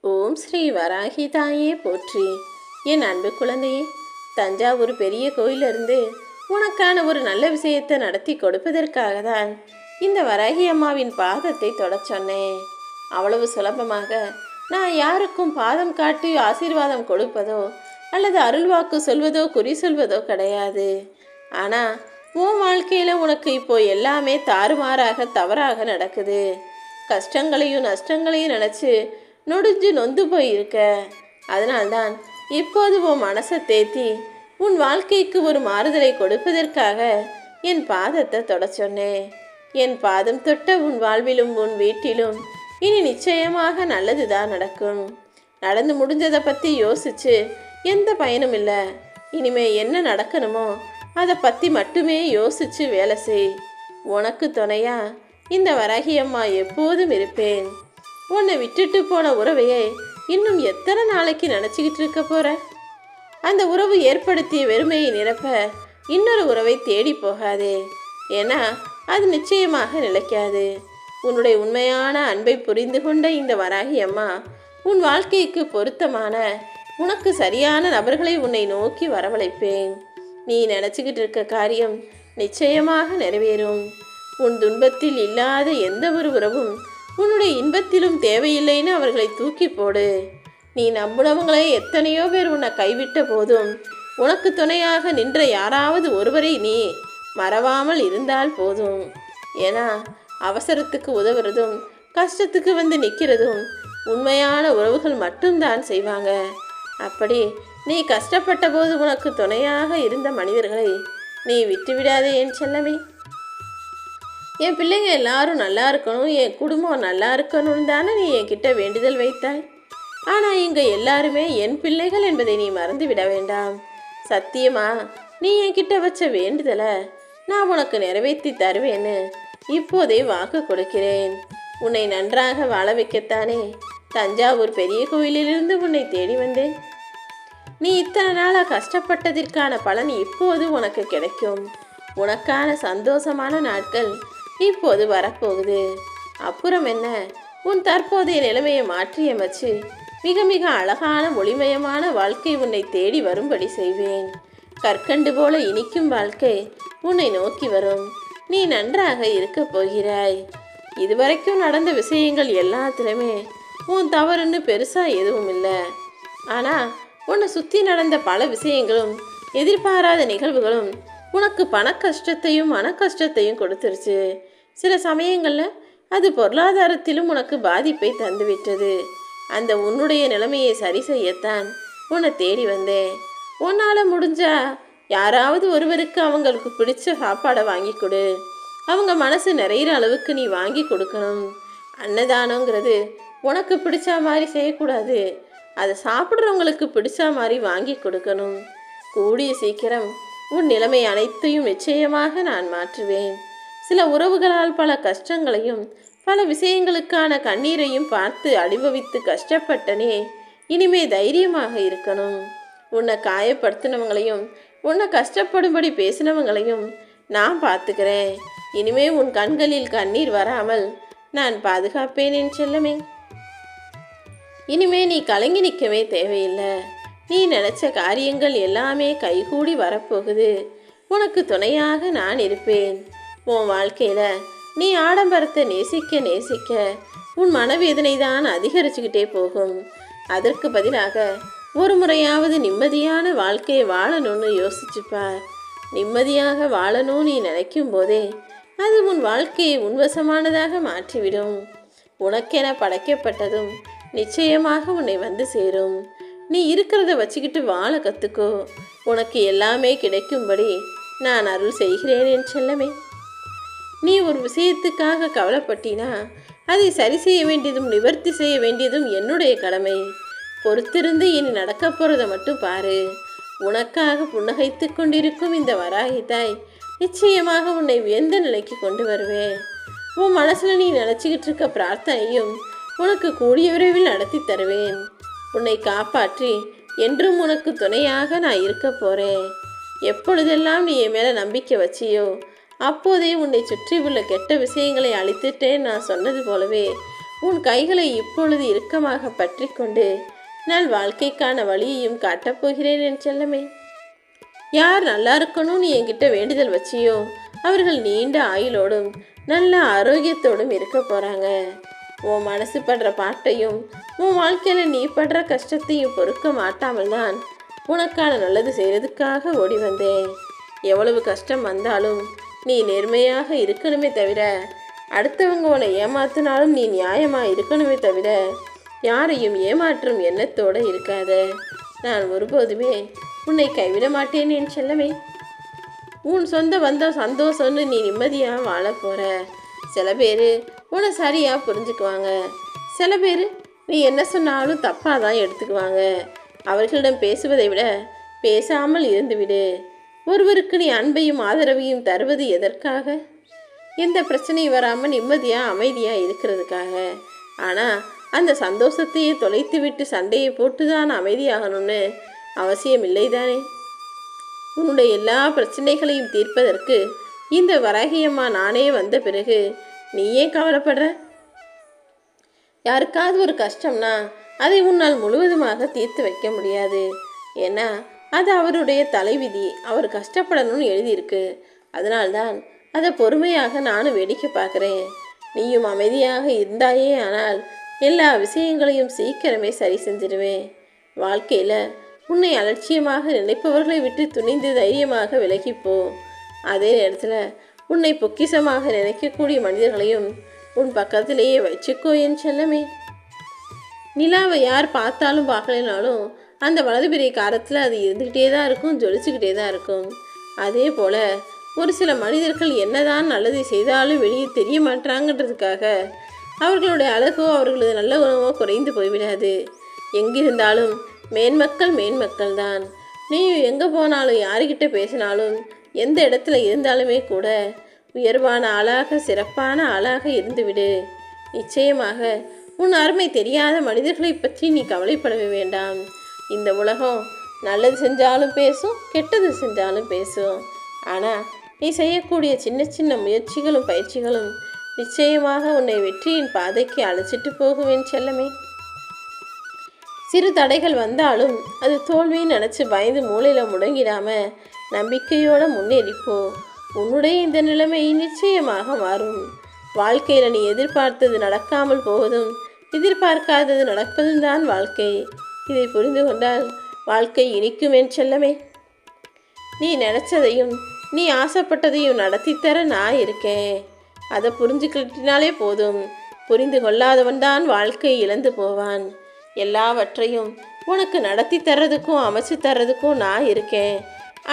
ஓம் ஸ்ரீ வராகி தாயே போற்றி. என் அன்பு குழந்தையே, தஞ்சாவூர் பெரிய கோயிலிருந்து உனக்கான ஒரு நல்ல விஷயத்தை நடத்தி கொடுப்பதற்காக தான் இந்த வராகி அம்மாவின் பாதத்தை தொடச் சொன்னேன். அவ்வளவு சுலபமாக நான் யாருக்கும் பாதம் காட்டி ஆசீர்வாதம் கொடுப்பதோ அல்லது அருள்வாக்கு சொல்வதோ குறி சொல்வதோ கிடையாது. ஆனால் உன் வாழ்க்கையில் உனக்கு இப்போ எல்லாமே தாறுமாறாக தவறாக நடக்குது. கஷ்டங்களையும் நஷ்டங்களையும் நினச்சி நொடிஞ்சு நொந்து போயிருக்க. அதனால்தான் இப்போது உன் மனசை தேத்தி உன் வாழ்க்கைக்கு ஒரு மாறுதலை கொடுப்பதற்காக என் பாதத்தை தொட சொன்னேன். என் பாதம் தொட்ட உன் வாழ்விலும் உன் வீட்டிலும் இனி நிச்சயமாக நல்லது தான் நடக்கும். நடந்து முடிஞ்சதை பற்றி யோசிச்சு எந்த பயனும் இல்லை. இனிமே என்ன நடக்கணுமோ அதை பற்றி மட்டுமே யோசிச்சு வேலை செய். உனக்கு துணையா இந்த வராகி அம்மா எப்போதும் இருப்பேன். உன்னை விட்டுட்டு போன உறவையை இன்னும் எத்தனை நாளைக்கு நினச்சிக்கிட்டு இருக்க போற? அந்த உறவு ஏற்படுத்திய வெறுமையை நிரப்ப இன்னொரு உறவை தேடி போகாதே. ஏன்னா அது நிச்சயமாக நிலைக்காது. உன்னுடைய உண்மையான அன்பை புரிந்து கொண்ட இந்த வராகி அம்மா உன் வாழ்க்கைக்கு பொருத்தமான உனக்கு சரியான நபர்களை உன்னை நோக்கி வரவழைப்பேன். நீ நினச்சிக்கிட்டு இருக்க காரியம் நிச்சயமாக நிறைவேறும். உன் துன்பத்தில் இல்லாத எந்த ஒரு உறவும் உன்னுடைய இன்பத்திலும் தேவையில்லைன்னு அவர்களை தூக்கி போடு. நீ நம்புனவங்களே எத்தனையோ பேர் உன்னை கைவிட்ட போதும் உனக்கு துணையாக நின்ற யாராவது ஒருவரை நீ மறவாமல் இருந்தால் போதும். ஏன்னா அவசரத்துக்கு உதவுறதும் கஷ்டத்துக்கு வந்து நிற்கிறதும் உண்மையான உறவுகள் மட்டும்தான் செய்வாங்க. அப்படி நீ கஷ்டப்பட்ட போது உனக்கு துணையாக இருந்த மனிதர்களை நீ விட்டுவிடாதே என் செல்லமே. என் பிள்ளைங்க எல்லாரும் நல்லா இருக்கணும், என் குடும்பம் நல்லா இருக்கணும்னு தானே நீ என்கிட்ட வேண்டுதல் வைத்தாய். ஆனால் இங்கே எல்லாருமே என் பிள்ளைகள் என்பதை நீ மறந்து விட வேண்டாம். சத்தியமா நீ என்கிட்ட வச்ச வேண்டுதலை நான் உனக்கு நிறைவேற்றி தருவேன்னு இப்போதே வாக்கு கொடுக்கிறேன். உன்னை நன்றாக வாழ வைக்கத்தானே தஞ்சாவூர் பெரிய கோயிலிலிருந்து உன்னை தேடி வந்தேன். நீ இத்தனை நாளாக கஷ்டப்பட்டதற்கான பலன் இப்போது உனக்கு கிடைக்கும். உனக்கான சந்தோஷமான நாட்கள் இப்போது வரப்போகுது. அப்புறம் என்ன, உன் தற்போதைய நிலைமையை மாற்றியமைச்சு மிக மிக அழகான ஒளிமயமான வாழ்க்கை உன்னை தேடி வரும்படி செய்வேன். கற்கண்டு போல இனிக்கும் வாழ்க்கை உன்னை நோக்கி வரும். நீ நன்றாக இருக்க போகிறாய். இதுவரைக்கும் நடந்த விஷயங்கள் எல்லாத்துலேயுமே உன் தவறுன்னு பெருசாக எதுவும் இல்லை. ஆனால் உன்னை சுற்றி நடந்த பல விஷயங்களும் எதிர்பாராத நிகழ்வுகளும் உனக்கு பண கஷ்டத்தையும் மன கஷ்டத்தையும் கொடுத்துருச்சு. சில சமயங்களில் அது பொருளாதாரத்திலும் உனக்கு பாதிப்பை தந்துவிட்டது. அந்த உன்னுடைய நிலைமையை சரி செய்யத்தான் உன்னை தேடி வந்தேன். உன்னால் முடிஞ்சா யாராவது ஒருவருக்கு அவங்களுக்கு பிடிச்ச சாப்பாடை வாங்கி கொடு. அவங்க மனசு நிறையிற அளவுக்கு நீ வாங்கி கொடுக்கணும். அன்னதானங்கிறது உனக்கு பிடிச்ச மாதிரி செய்யக்கூடாது. அதை சாப்பிட்றவங்களுக்கு பிடிச்ச மாதிரி வாங்கி கொடுக்கணும். கூடிய சீக்கிரம் உன் நிலைமை அனைத்தையும் நிச்சயமாக நான் மாற்றுவேன். சில உறவுகளால் பல கஷ்டங்களையும் பல விஷயங்களுக்கான கண்ணீரையும் பார்த்து அனுபவித்து கஷ்டப்பட்டனே. இனிமே தைரியமாக இருக்கணும். உன்னை காயப்படுத்தினவங்களையும் உன்னை கஷ்டப்படும்படி பேசினவங்களையும் நான் பார்த்துக்கிறேன். இனிமே உன் கண்களில் கண்ணீர் வராமல் நான் பாதுகாப்பேன் என் செல்லமே. இனிமே நீ கலங்கி நிற்கவே தேவையில்லை. நீ நினச்ச காரியங்கள் எல்லாமே கைகூடி வரப்போகுது. உனக்கு துணையாக நான் இருப்பேன். உன் வாழ்க்கையில் நீ ஆடம்பரத்தை நேசிக்க நேசிக்க உன் மனவேதனை தான் அதிகரிச்சுக்கிட்டே போகும். அதற்கு பதிலாக ஒரு முறையாவது நிம்மதியான வாழ்க்கையை வாழணும்னு யோசிச்சுப்பார். நிம்மதியாக வாழணும் நீ நினைக்கும் போதே அது உன் வாழ்க்கையை உன்வசமானதாக மாற்றிவிடும். உனக்கென படைக்கப்பட்டதும் நிச்சயமாக உன்னை வந்து சேரும். நீ இருக்கிறத வச்சுக்கிட்டு வாழ கற்றுக்கோ. உனக்கு எல்லாமே கிடைக்கும்படி நான் அருள் செய்கிறேன் என் செல்லமே. நீ ஒரு விஷயத்துக்காக கவலைப்பட்டினா அதை சரி செய்ய வேண்டியதும் நிவர்த்தி செய்ய வேண்டியதும் என்னுடைய கடமை. பொறுத்திருந்து இனி நடக்க போகிறத மட்டும் பாரு. உனக்காக புன்னகைத்து கொண்டிருக்கும் இந்த வராகி தாய் நிச்சயமாக உன்னை உயர்ந்த நிலைக்கு கொண்டு வருவேன். உன் மனசில் நீ நினச்சிக்கிட்டு இருக்க பிரார்த்தனையும் உனக்கு கூடிய விரைவில் நடத்தி தருவேன். உன்னை காப்பாற்றி என்றும் உனக்கு துணையாக நான் இருக்க போகிறேன். எப்பொழுதெல்லாம் நீ என் மேலே நம்பிக்கை வச்சியோ அப்போதே உன்னை சுற்றி உள்ள கெட்ட விஷயங்களை அழித்துட்டேன். நான் சொன்னது போலவே உன் கைகளை இப்பொழுது இறுக்கமாக பற்றி கொண்டு நல் வாழ்க்கைக்கான வழியையும் காட்டப்போகிறேன் என் செல்லமே. யார் நல்லா இருக்கணும்னு என்கிட்ட வேண்டுதல் வச்சியோ அவர்கள் நீண்ட ஆயுளோடும் நல்ல ஆரோக்கியத்தோடும் இருக்க போகிறாங்க. உன் மனசு படுற பாட்டையும் உன் வாழ்க்கையில் நீ படுற கஷ்டத்தையும் பொறுக்க மாட்டாமல் தான் உனக்கான நல்லது செய்கிறதுக்காக ஓடி வந்தேன். எவ்வளவு கஷ்டம் வந்தாலும் நீ நேர்மையாக இருக்கணுமே தவிர, அடுத்தவங்க உன்னை ஏமாத்தினாலும் நீ நியாயமாக இருக்கணுமே தவிர, யாரையும் ஏமாற்றும் எண்ணத்தோடு இருக்காத. நான் ஒருபோதுமே உன்னை கைவிட மாட்டேன் என் செல்லமே. உன் சொந்த பந்தம் சந்தோஷம்னு நீ நிம்மதியாக வாழ போகிற. சில பேர் உன்னை சரியாக புரிஞ்சுக்குவாங்க, சில பேர் நீ என்ன சொன்னாலும் தப்பாக தான் எடுத்துக்குவாங்க. அவர்களிடம் பேசுவதை விட பேசாமல் இருந்துவிடு. ஒருவருக்கு நீ அன்பையும் ஆதரவையும் தருவது எதற்காக? எந்த பிரச்சனையும் வராமல் நிம்மதியாக அமைதியாக இருக்கிறதுக்காக. ஆனால் அந்த சந்தோஷத்தையே தொலைத்து விட்டு சண்டையை போட்டு தான் அமைதியாகணும்னு அவசியம் இல்லைதானே? உன்னுடைய எல்லா பிரச்சனைகளையும் தீர்ப்பதற்கு இந்த வராகியம்மா நானே வந்த பிறகு நீ ஏன் கவலைப்படுற? யாருக்காவது ஒரு கஷ்டம்னா அதை உன்னால் முழுவதுமாக தீர்த்து வைக்க முடியாது. ஏன்னா அது அவருடைய தலைவிதி. அவர் கஷ்டப்படணும்னு எழுதியிருக்கு. அதனால்தான் அதை பொறுமையாக நானும் வேடிக்கை பார்க்குறேன். நீயும் அமைதியாக இருந்தாயே ஆனால் எல்லா விஷயங்களையும் சீக்கிரமே சரி செஞ்சிடுவேன். வாழ்க்கையில் உன்னை அலட்சியமாக நினைப்பவர்களை விட்டு துணிந்து தைரியமாக விலகிப்போ. அதே நேரத்தில் உன்னை பொக்கிஷமாக நினைக்கக்கூடிய மனிதர்களையும் உன் பக்கத்திலேயே வச்சுக்கோ என் செல்லமே. நிலாவை யார் பார்த்தாலும் பார்க்கலைனாலும் அந்த வலது பெரிய காலத்தில் அது இருந்துக்கிட்டே தான் இருக்கும், ஜொலிச்சுக்கிட்டே தான் இருக்கும். அதே போல் ஒரு சில மனிதர்கள் என்னதான் நல்லதை செய்தாலும் வெளியே தெரிய மாட்டாங்கன்றதுக்காக அவர்களுடைய அழகோ அவர்களது நல்ல குணமோ குறைந்து போய்விடாது. எங்கிருந்தாலும் மேன்மக்கள் தான். நீ எங்கே போனாலும் யாருக்கிட்ட பேசினாலும் எந்த இடத்துல இருந்தாலுமே கூட உயர்வான ஆளாக சிறப்பான ஆளாக இருந்துவிடு. நிச்சயமாக உன் அருமை தெரியாத மனிதர்களை பற்றி நீ கவலைப்படவே வேண்டாம். இந்த உலகம் நல்லது செஞ்சாலும் பேசும், கெட்டது செஞ்சாலும் பேசும். ஆனால் நீ செய்யக்கூடிய சின்ன சின்ன முயற்சிகளும் பயிற்சிகளும் நிச்சயமாக உன்னை வெற்றியின் பாதைக்கு அழைச்சிட்டு போகுவேன் செல்லமே. சிறு தடைகள் வந்தாலும் அது தோல்வின்னு நினச்சி பயந்து மூளையில் முடங்கிடாமல் நம்பிக்கையோடு முன்னேறிப்போ. உன்னுடைய இந்த நிலைமை நிச்சயமாக மாறும். வாழ்க்கையில் நீ எதிர்பார்த்தது நடக்காமல் போவதும் எதிர்பார்க்காதது நடப்பதும் தான் வாழ்க்கை. இதை புரிந்து கொண்டால் வாழ்க்கை இனிக்கும் என் செல்லமே. நீ நினச்சதையும் நீ ஆசைப்பட்டதையும் நடத்தித்தர நான் இருக்கேன். அதை புரிஞ்சுக்கிட்டினாலே போதும். புரிந்து கொள்ளாதவன் தான் வாழ்க்கை இழந்து போவான். எல்லாவற்றையும் உனக்கு நடத்தி தர்றதுக்கும் அமைச்சு தர்றதுக்கும் நான் இருக்கேன்.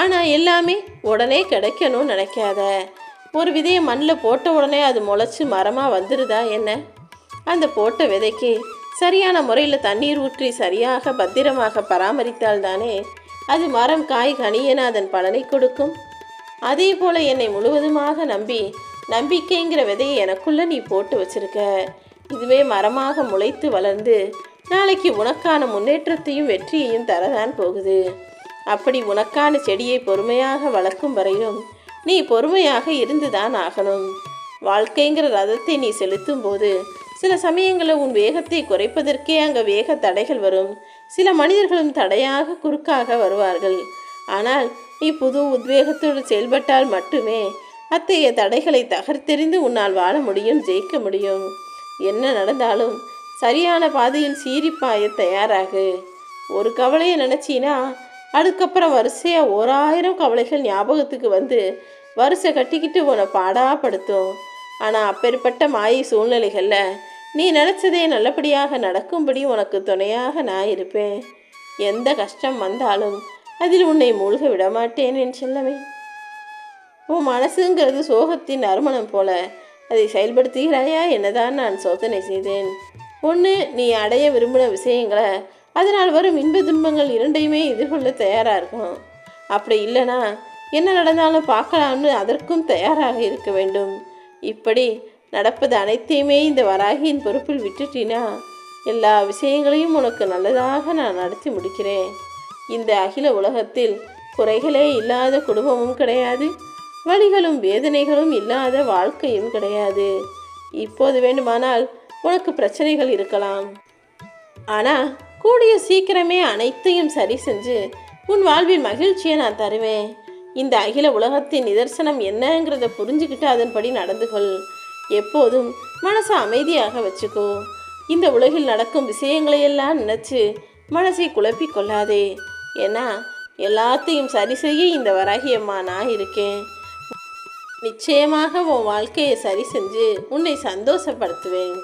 ஆனால் எல்லாமே உடனே கிடைக்கணும்னு நினைக்காத. ஒரு விதையை மண்ணில் போட்ட உடனே அது முளைச்சி மரமாக வந்துடுதா என்ன? அந்த போட்ட விதைக்கு சரியான முறையில் தண்ணீர் ஊற்றி சரியாக பத்திரமாக பராமரித்தால் தானே அது மரம் காய் கனியென அதன் பலனை கொடுக்கும். அதே போல் என்னை முழுவதுமாக நம்பி நம்பிக்கைங்கிற விதையை எனக்குள்ளே நீ போட்டு வச்சிருக்க. இதுவே மரமாக முளைத்து வளர்ந்து நாளைக்கு உனக்கான முன்னேற்றத்தையும் வெற்றியையும் தரதான் போகுது. அப்படி உனக்கான செடியை பொறுமையாக வளர்க்கும் வரையிலும் நீ பொறுமையாக இருந்துதான் ஆகணும். வாழ்க்கைங்கிற ரதத்தை நீ செலுத்தும் போது சில சமயங்களில் உன் வேகத்தை குறைப்பதற்கே அங்கே வேக தடைகள் வரும். சில மனிதர்களும் தடையாக குறுக்காக வருவார்கள். ஆனால் நீ புது உத்வேகத்தோடு செயல்பட்டால் மட்டுமே அத்தகைய தடைகளை தகர்த்தெறிந்து உன்னால் வாழ முடியும், ஜெயிக்க முடியும். என்ன நடந்தாலும் சரியான பாதையில் சீரிப்பாய தயாராகு. ஒரு கவலையை நினச்சினா அதுக்கப்புறம் வரிசையாக 1000 கவலைகள் ஞாபகத்துக்கு வந்து வரிசை கட்டிக்கிட்டு உன்னை பாடாப்படுத்தும். ஆனால் அப்பேற்பட்ட மாயை சூழ்நிலைகளில் நீ நினச்சதே நல்லபடியாக நடக்கும்படி உனக்கு துணையாக நான் இருப்பேன். எந்த கஷ்டம் வந்தாலும் அதில் உன்னை மூழ்க விடமாட்டேன் என் செல்லமே. உன் மனசுங்கிறது சோகத்தின் நறுமணம் போல. அதை செயல்படுத்துகிறாயா என்னதான் நான் சோதனை செய்தேன். ஒன்று, நீ அடைய விரும்பின விஷயங்களை அதனால் வரும் இன்ப துன்பங்கள் இரண்டையுமே எதிர்கொள்ள தயாராக இருக்கணும். அப்படி இல்லைனா என்ன நடந்தாலும் பார்க்கலாம்னு அதற்கும் தயாராக இருக்க வேண்டும். இப்படி நடப்பது அனைத்தையுமே இந்த வராகியின் பொறுப்பில் விட்டுட்டினா எல்லா விஷயங்களையும் உனக்கு நல்லதாக நான் நடத்தி முடிக்கிறேன். இந்த அகில உலகத்தில் குறைகளே இல்லாத குடும்பமும் கிடையாது, வலிகளும் வேதனைகளும் இல்லாத வாழ்க்கையும் கிடையாது. இப்போது வேண்டுமானால் உனக்கு பிரச்சனைகள் இருக்கலாம். ஆனால் கூடிய சீக்கிரமே அனைத்தையும் சரி செஞ்சு உன் வாழ்வில் மகிழ்ச்சியை நான் தருவேன். இந்த அகில உலகத்தின் நிதர்சனம் என்னங்கிறத புரிஞ்சுக்கிட்டு அதன்படி நடந்து கொள். எப்போதும் மனசை அமைதியாக வச்சுக்கோ. இந்த உலகில் நடக்கும் விஷயங்களையெல்லாம் நினச்சி மனசை குழப்பி கொள்ளாதே. ஏன்னா எல்லாத்தையும் சரி செய்ய இந்த வராகி அம்மா நான் இருக்கேன். நிச்சயமாக உன் வாழ்க்கையை சரி செஞ்சு உன்னை சந்தோஷப்படுத்துவேன்.